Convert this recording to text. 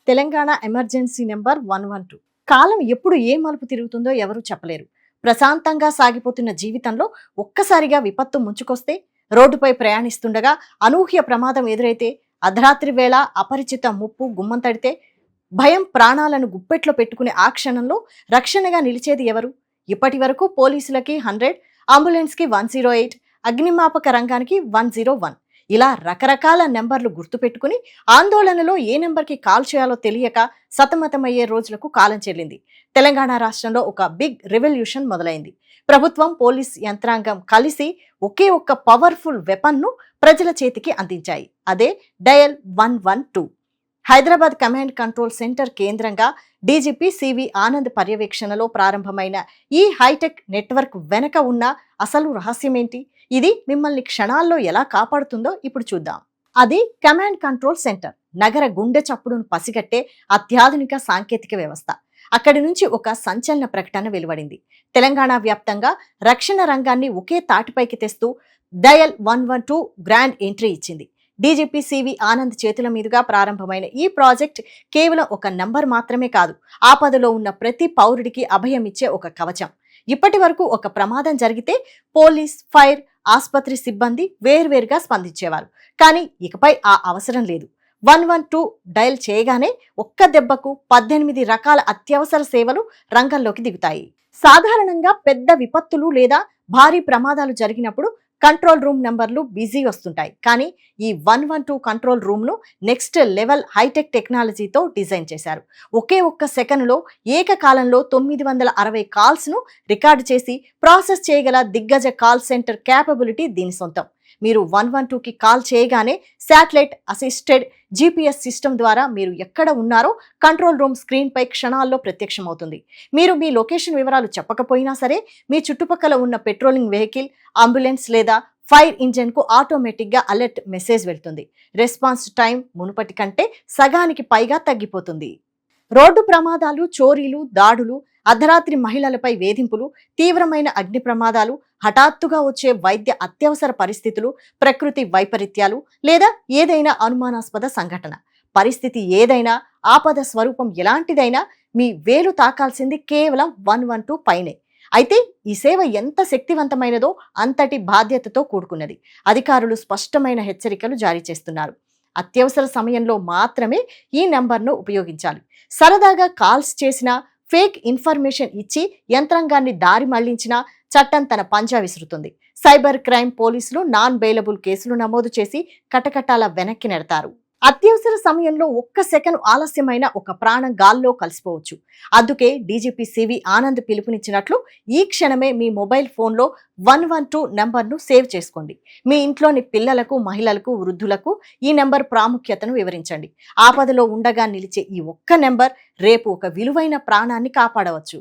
Telangana emergency number 112. కాలం ఎప్పుడు ఏ మలుపు తిరుగుతుందో ఎవరూ చెప్పలేరు. ప్రశాంతంగా సాగిపోతున్న జీవితంలో ఒక్కసారిగా విపత్తు ముంచుకొస్తే, రోడ్డుపై ప్రయాణిస్తుండగా అనూహ్య ప్రమాదం ఎదురైతే, అర్ధరాత్రి వేళ అపరిచిత ముప్పు గుమ్మం తడితే, భయం ప్రాణాలను గుప్పెట్లో పెట్టుకునే ఆ క్షణంలో రక్షణగా నిలిచేది ఎవరు? ఇప్పటి వరకు పోలీసులకి 100, అంబులెన్స్కి 108, అగ్నిమాపక రంగానికి 101, ఇలా రకరకాల నెంబర్లు గుర్తుపెట్టుకుని ఆందోళనలో ఏ నెంబర్కి కాల్ చేయాలో తెలియక సతమతమయ్యే రోజులకు కాలం చెల్లింది. తెలంగాణ రాష్ట్రంలో ఒక బిగ్ రెవల్యూషన్ మొదలైంది. ప్రభుత్వం, పోలీస్ యంత్రాంగం కలిసి ఒకే ఒక్క పవర్ఫుల్ వెపన్ను ప్రజల చేతికి అందించాయి. అదే dial 112. Hyderabad command control centre కేంద్రంగా డీజీపీ సివి ఆనంద్ పర్యవేక్షణలో ప్రారంభమైన ఈ హైటెక్ నెట్వర్క్ వెనక ఉన్న అసలు రహస్యమేంటి? ఇది మిమ్మల్ని క్షణాల్లో ఎలా కాపాడుతుందో ఇప్పుడు చూద్దాం. అది కమాండ్ కంట్రోల్ సెంటర్, నగర గుండె చప్పుడును పసిగట్టే అత్యాధునిక సాంకేతిక వ్యవస్థ. అక్కడి నుంచి ఒక సంచలన ప్రకటన వెలువడింది. తెలంగాణ వ్యాప్తంగా రక్షణ రంగాన్ని ఒకే తాటిపైకి తెస్తూ డయల్ 112 గ్రాండ్ ఎంట్రీ ఇచ్చింది. డీజీపీ సివి ఆనంద్ చేతుల మీదుగా ప్రారంభమైన ఈ ప్రాజెక్ట్ కేవలం ఒక నంబర్ మాత్రమే కాదు, ఆపదలో ఉన్న ప్రతి పౌరుడికి అభయం ఇచ్చే ఒక కవచం. ఇప్పటి వరకు ఒక ప్రమాదం జరిగితే పోలీస్, ఫైర్, ఆసుపత్రి సిబ్బంది వేర్వేరుగా స్పందించేవారు. కానీ ఇకపై ఆ అవసరం లేదు. 112 డయల్ చేయగానే ఒక్క దెబ్బకు 18 రకాల అత్యవసర సేవలు రంగంలోకి దిగుతాయి. సాధారణంగా పెద్ద విపత్తులు లేదా భారీ ప్రమాదాలు జరిగినప్పుడు కంట్రోల్ రూమ్ నంబర్లు బిజీ వస్తుంటాయి. కానీ ఈ 112 కంట్రోల్ రూమ్ ను నెక్స్ట్ లెవెల్ హైటెక్ టెక్నాలజీతో డిజైన్ చేశారు. ఒకే ఒక్క సెకనులో ఏకకాలంలో 960 కాల్స్ ను రికార్డు చేసి ప్రాసెస్ చేయగల దిగ్గజ కాల్ సెంటర్ క్యాపబిలిటీ దీని సొంతం. మీరు 112కి కాల్ చేయగానే శాటిలైట్ అసిస్టెడ్ జీపీఎస్ సిస్టమ్ ద్వారా మీరు ఎక్కడ ఉన్నారో కంట్రోల్ రూమ్ స్క్రీన్ పై క్షణాల్లో ప్రత్యక్షమవుతుంది. మీరు మీ లొకేషన్ వివరాలు చెప్పకపోయినా సరే, మీ చుట్టుపక్కల ఉన్న పెట్రోలింగ్ వెహికల్, అంబులెన్స్ లేదా ఫైర్ ఇంజిన్ కు ఆటోమేటిక్ గా అలర్ట్ మెసేజ్ వెళ్తుంది. రెస్పాన్స్ టైం మునుపటి కంటే సగానికి పైగా తగ్గిపోతుంది. రోడ్డు ప్రమాదాలు, చోరీలు, దాడులు, అర్ధరాత్రి మహిళలపై వేధింపులు, తీవ్రమైన అగ్ని ప్రమాదాలు, హఠాత్తుగా వచ్చే వైద్య అత్యవసర పరిస్థితులు, ప్రకృతి వైపరీత్యాలు లేదా ఏదైనా అనుమానాస్పద సంఘటన, పరిస్థితి ఏదైనా, ఆపద స్వరూపం ఎలాంటిదైనా మీ వేలు తాకాల్సింది కేవలం 112 పైనే. అయితే ఈ సేవ ఎంత శక్తివంతమైనదో అంతటి బాధ్యతతో కూడుకున్నది. అధికారులు స్పష్టమైన హెచ్చరికలు జారీ చేస్తున్నారు. అత్యవసర సమయంలో మాత్రమే ఈ నెంబర్ను ఉపయోగించాలి. సరదాగా కాల్స్ చేసినా, ఫేక్ ఇన్ఫర్మేషన్ ఇచ్చి యంత్రాంగాన్ని దారి మళ్లించినా చట్టం తన పంజా విసురుతుంది. సైబర్ క్రైమ్ పోలీసులు నాన్ బెయిలబుల్ కేసులు నమోదు చేసి కటకటాల వెనక్కి నెడతారు. అత్యవసర సమయంలో ఒక్క సెకను ఆలస్యమైన ఒక ప్రాణం గాల్లో కలిసిపోవచ్చు. అందుకే డీజీపీ సివి ఆనంద్ పిలుపునిచ్చినట్లు ఈ క్షణమే మీ మొబైల్ ఫోన్లో 112 నెంబర్ను సేవ్ చేసుకోండి. మీ ఇంట్లోని పిల్లలకు, మహిళలకు, వృద్ధులకు ఈ నెంబర్ ప్రాముఖ్యతను వివరించండి. ఆపదలో ఉండగా నిలిచే ఈ ఒక్క నెంబర్ రేపు ఒక విలువైన ప్రాణాన్ని కాపాడవచ్చు.